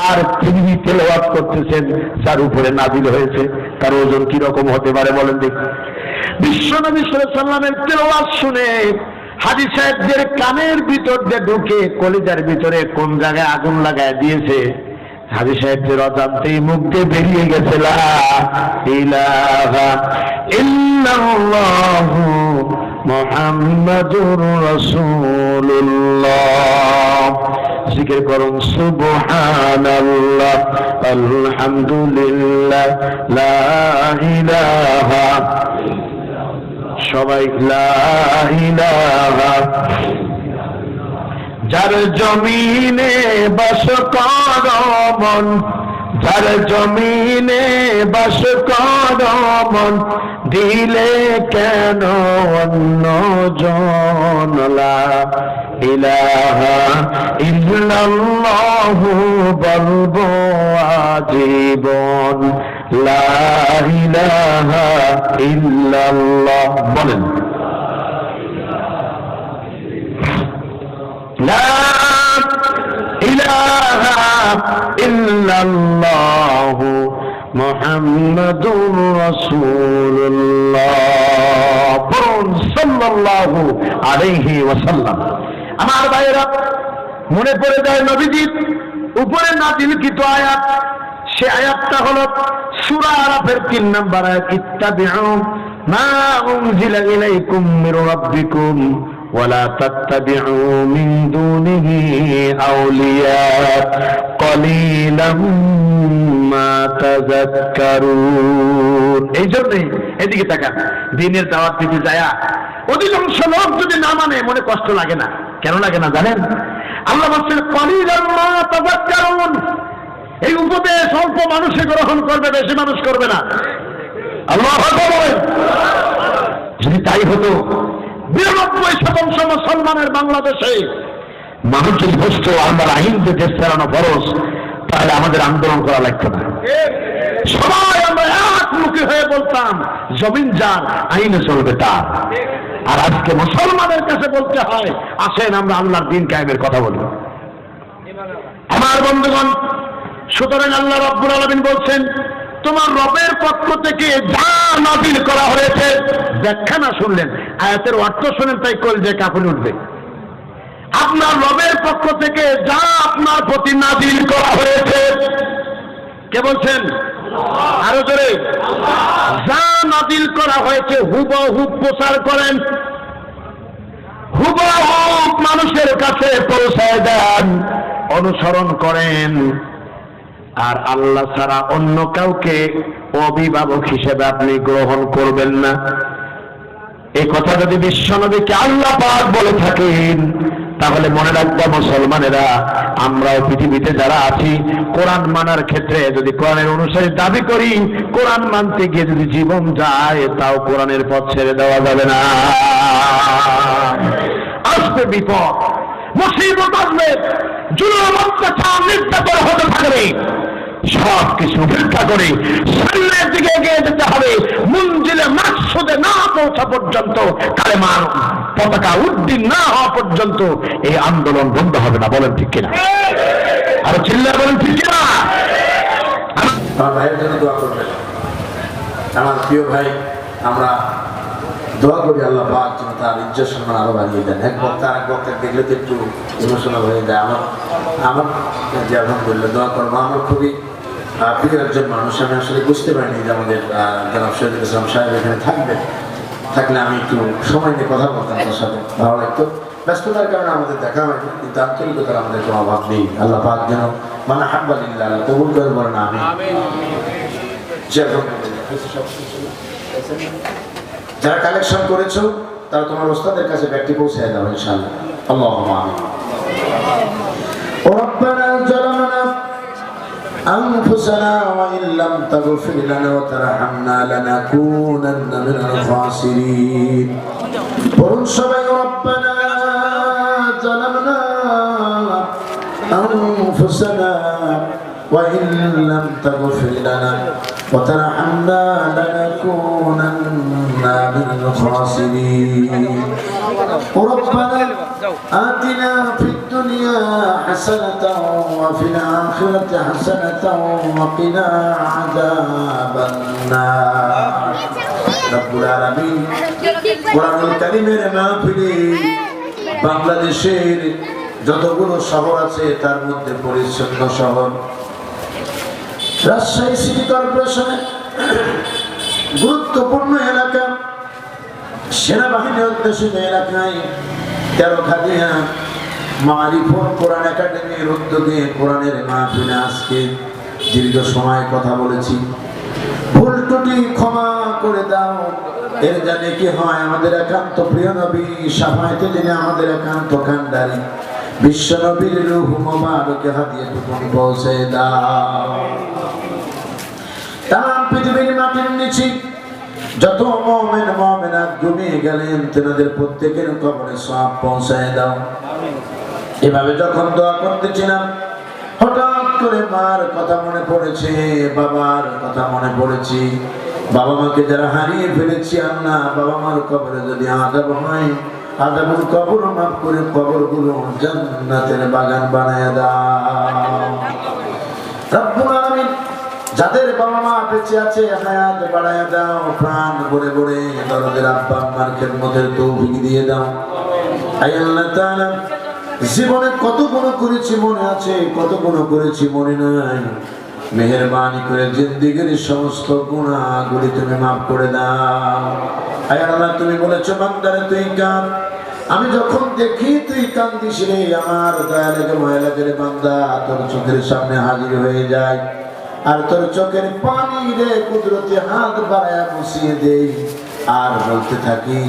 আর তিনি তেলাওয়াত করতেছেন যার উপরে নাজিল হয়েছে, তার ওজন কি রকম হতে পারে বলেন দেখি। বিশ্বনবী সাল্লাল্লাহু আলাইহি ওয়াসাল্লামের তেলাওয়াত শুনে হাজী সাহেবদের কানের ভিতর দিয়ে ঢুকে কলিজার ভিতরে কোন জায়গায় আগুন লাগায় দিয়েছে। হাজী সাহেবদের অজান্তেই মুখ দিয়ে বেরিয়ে গেছে লা ইলাহা ইল্লাল্লাহু মুহাম্মাদুর রাসূলুল্লাহ। জিকির করুন সুবহানাল্লাহ আলহামদুলিল্লাহ লা ইলাহা, সবাই লা ইলাহা। যার জমিনে বাস করো মন, যার জমিনে বাস করো মন, দিলে কেন অন্য জন। লা ইলাহা ইল্লাল্লাহু বলবো আজীবন, লা ইলাহা ইল্লাল্লাহ বলেন। লা ইলাহা ইল্লাল্লাহু মুহাম্মাদুর রাসূলুল্লাহ, বলুন সাল্লাল্লাহু আলাইহি ওয়াসাল্লাম। আমার ভাইয়েরা, মনে পড়ে যায় নবীজির উপরে নাযিলকৃত আয়াত। সে আয়াতটা হলো সূরা আরাফের 3 নম্বর আয়াত, ইত্তাবিউ মা উনজিলা ইলাইকুম মির রাব্বিকুম ওয়ালা তাত্তাবিউ মিন দুনিহি আউলিয়া কলিলাম মা তাযাক্কারুন। এই জন্যই এদিকে তাকান, দ্বীনের দাওয়াত দিতে যায় অধিকাংশ লোক যদি না মানে মনে কষ্ট লাগে না। কেন লাগে না জানেন? আল্লাহ বলছেন কলিলাম মা তাযাক্কারুন। এই উপদেশ অল্প মানুষে গ্রহণ করবে, বেশি মানুষ করবে না। আল্লাহু আকবার। যদি তাই হতো 92% মুসলমানের বাংলাদেশে মানুষ যদি বুঝতো আল্লাহর আইনকে দেশ চালানো ফরজ, তাহলে আমাদের আন্দোলন করা লাগতো না। সবাই আমরা একমুখী হয়ে বলতাম জমিন যার, আইনে চলবে তার। আর আজকে মুসলমানের কাছে বলতে হয় আসেন আমরা আল্লাহর দ্বীন কায়েমের কথা বলি। আমার বন্ধুগণ, সুতরাং আল্লাহ রাব্বুল আলামিন বলছেন তোমার রবের পক্ষ থেকে যা নাযিল করা হয়েছে, ব্যাখ্যা না শুনলেন, আয়াতের অর্থ শুনেন, তাই কলজে কাঁপুনি উঠবে। আপনার রবের পক্ষ থেকে যা আপনার প্রতি নাযিল করা হয়েছে, কে বলছেন? আরো জোরে। যা নাযিল করা হয়েছে হুবহু প্রচার করেন, হুবহু মানুষের কাছে পৌঁছায় দেন, অনুসরণ করেন। আর আল্লাহ ছাড়া অন্য কাউকে অভিভাবক হিসেবে আপনি গ্রহণ করবেন না। এই কথা যদি বিশ্বনবীকে আল্লাহ পাক বলে থাকেন, তাহলে মনে রাখবো মুসলমানেরা, আমরাও পৃথিবীতে যারা আছি কোরআন মানার ক্ষেত্রে যদি কোরআনের অনুসারী দাবি করি, কোরআন মানতে গিয়ে যদি জীবন যায়, তাও কোরআনের পথ ছেড়ে দেওয়া যাবে না। আসবে বিপদ, মুসিবত আসবে, জুলুম অত্যাচার নির্যাতন হতে থাকবে। সব কিছু উপেক্ষা করে সামনের দিকে এগিয়ে যেতে হবে। মঞ্জিলে মাকসুদে না পৌঁছা পর্যন্ত, কালেমার পতাকা উড্ডীন না হওয়া পর্যন্ত এই আন্দোলন বন্ধ হবে না। বলেন ঠিক কিনা? আর চিল্লা বলেন ঠিক কিনা? আমার ভাইয়ের জন্য দোয়া করবেন। আমার প্রিয় ভাই, আমরা দোয়া করি আল্লাহ পাক যেন তার ইজ্জত সম্মান আরো বাড়িয়ে দেন। এক বক্তা আরেক বক্তা দেখলে তো একটু ইমোশনাল হয়ে যায়। আমার যে আলহামদুলিল্লাহ দোয়া করবো। আমার খুবই প্রিয় একজন মানুষ। আমি আসলে বুঝতে পারিনি যে আমাদের জনাব শহীদুল ইসলাম সাহেব এখানে থাকবেন। থাকলে আমি একটু সময় নিয়ে কথা বলতাম তার সাথে, ভালো লাগতো। ব্যস্ততার কারণে আমাদের দেখা হয়নি, কিন্তু আন্তরিকতার আমাদের কোনো অভাব নেই। আল্লাহ পাক যেন মানে হাব্বালিল্লাহ কবুল করে বলেন আমি। যারা কালেকশন করেছো তারা তোমার ওস্তাদের কাছে ব্যাগটি পৌঁছে দাও ইনশাআল্লাহ। আল্লাহুম্মা আমিন। ربنا ظلمنا أنفسنا وإن لم تغفر لنا وترحمنا لنكونن من الخاسرين. قل سبحان ربنا ظلمنا أنفسنا وإن لم تغفر لنا وترحمنا لنكونن من الخاسرين. ربنا آتنا في الدنيا الدنيا حسنة وفي الآخرة حسنة وقنا عذاب النار رب العالمين কোরআনুল কারীমের মাহফিলে বাংলাদেশের যতগুলো শহর আছে তার মধ্যে পরিচ্ছন্ন শহর রাজশাহী সিটি কর্পোরেশনের গুরুত্বপূর্ণ এলাকা সেনাবাহিনী অধ্যুষিত এলাকায় 13 খাদিয়া মারিফুল কোরআন একাডেমির উদ্যোগে কোরআনের মাহফিলে আজকে দীর্ঘ সময় কথা বলেছি। ভুল ত্রুটি ক্ষমা করে দাও, এর জানে কি হয় আমাদের একান্ত প্রিয় নবী শাফায়েতে যিনি আমাদের একান্ত কান্ডারি বিশ্ব নবীর রূহ মোবারকে হাদিয়াটুকু পৌঁছে দাও। তাম পৃথিবীর মাটির নিচে যত মুমিন মুমিনাত ঘুমিয়ে গেলেন তেনাদের প্রত্যেকের কবরে সওয়াব পৌঁছায় দাও। এভাবে যখন দোয়া করতেছিলাম হঠাৎ করে মার কথা মনে পড়েছে, বাবার কথা মনে পড়েছি। বাবা মাকে যারা হারিয়ে ফেলেছি আল্লাহ বাবা মার কবরে যদি আযাব হয় আযাবুল কবর মাফ করে কবরগুলো জান্নাতের বাগান বানায় দাও। রব্বুল আলামিন যাদের বাবা মা বেঁচে আছে হায়াত বাড়ায় দাও, প্রাণ ভরে ভরে দরদের আব্বা আম্মার খেদমতের তৌফিক দিয়ে দাও। আয় আল্লাহ তাআলা জীবনে কত গুণ করেছি মনে আছে, কত গুণ করেছি মনে নাই, মেহেরবানি করে জিন্দেগীর সমস্ত গুনাহগুলি তুমি মাফ করে দাও। আয় আল্লাহ তুমি বলেছো বান্দারে তুই কাঁদ, আমি যখন দেখি তুই কান্দিস রে আমার দয়া লাগে মায়া লাগে রে বান্দা তোর চোখের সামনে হাজির হয়ে যায় আর তোর চোখের পানি রে কুদরতি হাত বাড়ায়া মুছিয়ে দেই আর বলতে থাকি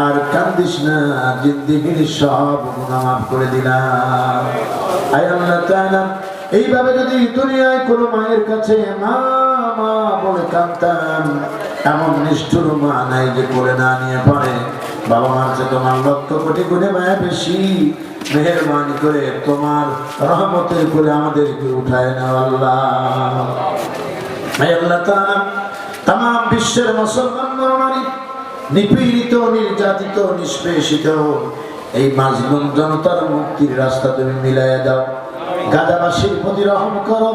আর কান্দিস না জিন্দেগীর সব গুনাহ মাফ করে দিলাম। আয় আল্লাহ তাআলা এইভাবে যদি দুনিয়ায় কোনো মায়ের কাছে মা মা বলে কাঁদতাম এমন নিষ্ঠুর মা নাই যে কোলে না নিয়ে পারে। বাবা মার চেয়ে তোমার লক্ষ কোটি গুণে মায়া বেশি, মেহেরবানি করে তোমার রহমতের কোলে আমাদেরকে উঠায় নাও আল্লাহ। আয় আল্লাহ তাআলা তাম বিশ্বের মুসলমান নরনারী নিপীড়িত নির্যাতিত নিষ্পেষিত এই মাজলুম জনতার মুক্তির রাস্তা তুমি মিলাইয়া দাও। গাজাবাসীর প্রতি রহম করো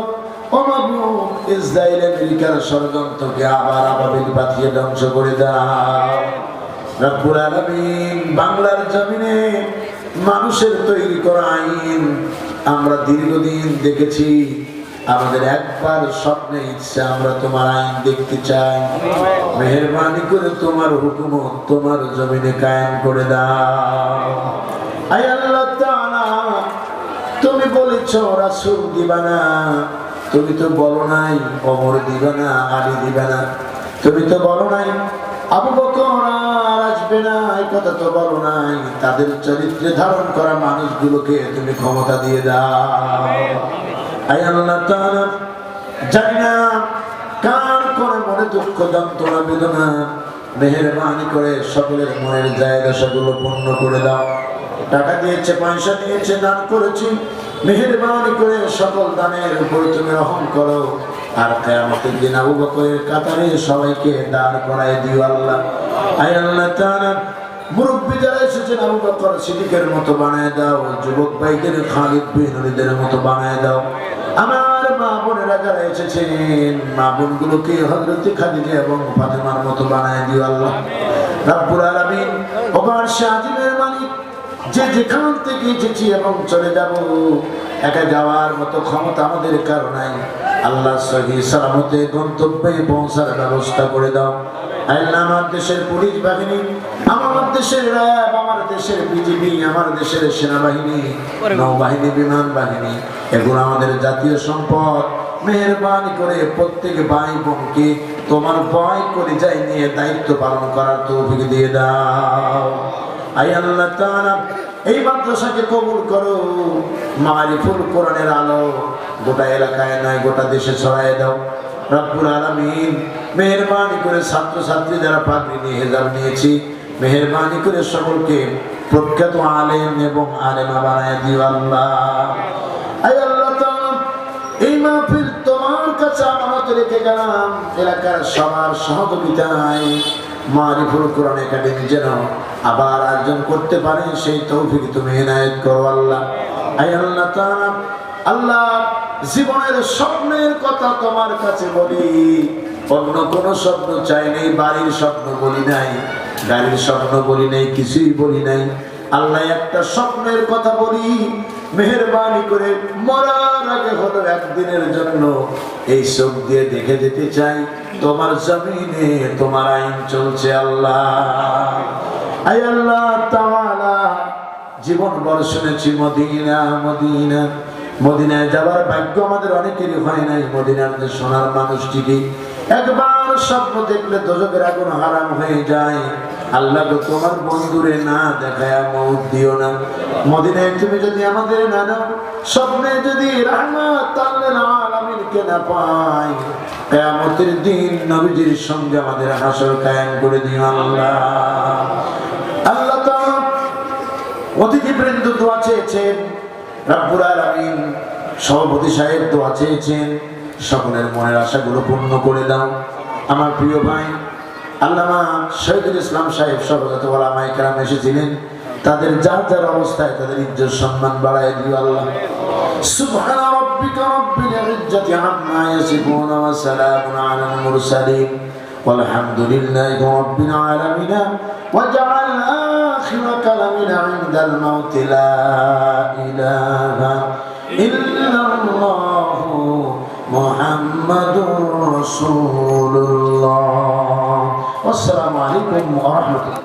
ও মাবুদ, ইসরায়েল আমেরিকার ষড়যন্ত্রকে আবার আবাবিল বাঁধিয়ে ধ্বংস করে দাও। রব্বুল আলামিন বাংলার জমিনে মানুষের তৈরি করা আইন আমরা দীর্ঘদিন দেখেছি, আমাদের একবার স্বপ্নে ইচ্ছা আমরা তোমার আইন দেখতে চাই। মেহেরবানি করে তোমার হুকুমত তোমার জমিনে কায়েম করে দাও। আয় আল্লাহ তাআলা তুমি বলেছ রাসূল দিবা না, তুমি তো বলো নাই ওমর দিবা না, আলী দিবা না, তুমি তো বলো নাই আবু বকর আর আসবে না, এই কথা তো বলো নাই। তাদের চরিত্রে ধারণ করা মানুষগুলোকে তুমি ক্ষমতা দিয়ে দাও। আয় আল্লাহ তাআলা জানি না কার করে মনে দুঃখ যন্ত্রণা বেদনা, মেহেরবানি করে সকলের মনের জায়গা সেগুলো পূর্ণ করে দাও। টাকা দিয়েছে পয়সা দিয়েছে দান করেছি, মেহেরবানি করে সকল দানের উপর তুমি রহম করো আর কিয়ামতের দিন আবু বকরের কাতারে সবাইকে দাঁড় করায় দিও আল্লাহ। আয় আল্লাহ তাআলা মুরব্বি যারা এসেছেন আবু বকর সিদ্দিকের মতো বানায় দাও, যুবক ভাইদের খালিদ বিন ওলীদের মতো বানায় দাও। আমার মা বোনেরা যারা এসেছেন মা বোনগুলোকে হযরত খাদিজা এবং ফাতেমার মতো বানায় দিও আল্লাহ। রব্বুল আলামিন ওবার শাহিদের মালিক যে যেখান থেকে এসেছি এবং চলে যাব একা যাওয়ার মতো ক্ষমতা আমাদের কারো নাই আল্লাহ সহি সালামতে গন্তব্যে পৌঁছার ব্যবস্থা করে দাও। আল্লাহ আমার দেশের পুলিশ বাহিনী, আমার দেশের র্যাব, আমার দেশের বিজিবি, আমার দেশের সেনাবাহিনী, নৌবাহিনী, বিমান বাহিনী এগুলো আমাদের জাতীয় সম্পদ। মেহেরবানি করে প্রত্যেক ভাই বোনকে তোমার ভয় করে যাই নিয়ে দায়িত্ব পালন করার তৌফিক দিয়ে দাও। আয় আল্লাহ তাআলা এই মাদ্রাসাকে কবুল করো, মারিফুল কোরআনের আলো গোটা এলাকায় নয় গোটা দেশে ছড়ায় দাও। রব্বুল আলামিন মেহেরবানি করে ছাত্র ছাত্রী যারা পাগড়ি নিয়ে হেজাব নিয়েছি মেহেরবানি করে সকলকে প্রখ্যাত আলেম এবং আলেমা বানায় দিও আল্লাহ। আয় আল্লাহ তাআলা এই মাহফিল তোমার কাছে আমানত রেখে গেলাম, এলাকার সবার সহযোগিতায় মারিফুল কোরআন একাডেমি যেন আবার আয়োজন করতে পারে সেই তৌফিক তুমি ইনায়েত করো আল্লাহ। আয় আল্লাহ তাআলা, আল্লাহ জীবনের স্বপ্নের কথা তোমার কাছে বলি, অন্য কোন স্বপ্ন চাই নাই, বাড়ির স্বপ্ন বলি নাই, গাড়ির স্বপ্ন বলি নাই, কিছুই বলি নাই। আল্লাহ একটা স্বপ্নের কথা বলি, মেহেরবানি করে মরার আগে হলো একদিনের জন্য এই চোখ দিয়ে দেখে যেতে চাই তোমার জমিনে তোমার আইন চলছে। আল্লাহ, আয় আল্লাহ তাআলা, জীবন ভর শুনেছি মদিনা মদিনা, মদিনায় যাবার ভাগ্য আমাদের অনেকেরই হয় নাই। মদিনার যে সোনার মানুষটিকে একবার স্বপ্ন দেখলে দোজখের আগুন হারাম হয়ে যায়। আল্লাহ গো, তোমার বন্ধুরে না দেখায়া মউত দিও না। মদিনায় তুমি যদি আমাদের না দাও, স্বপ্নে যদি রাহমাত লিল আলামিনকে না পাই, কিয়ামতের দিন নবীজির সঙ্গে আমাদের হাসর কায়েম করে দিও। আল্লাহ, আল্লাহ তাআলা অতিথিবৃন্দ দোয়া চেয়েছেন, রব্বুল আলামিন সভাপতি সাহেব দোয়া চেয়েছেন, সকলের মনের আশাগুলো পূর্ণ করে দাও। আমার প্রিয় ভাই আল্লামা শহীদুল ইসলাম সাহেব সর্বগত ওলামায়ে কেরাম এসেছিলেন, তাদের যার যার অবস্থায় তাদের ইজ্জত সম্মান বাড়ায় দিও। আল্লাহ, সুবহানা রাব্বিকা রাব্বিল ইজ্জাতি আম্মা ইয়াসিফুন ওয়া সালামুন আলাল মুরসালিন ওয়ালহামদুলিল্লাহি রাব্বিল আলামিন। ওয়াজআল আখিরা কালামিনা ইনদাল মাউত লা ইলাহা ইল্লাল্লাহু মুহাম্মাদুর রাসূলুল্লাহ। আসসালামু আলাইকুম ওয়া রাহমাতুল্লাহ।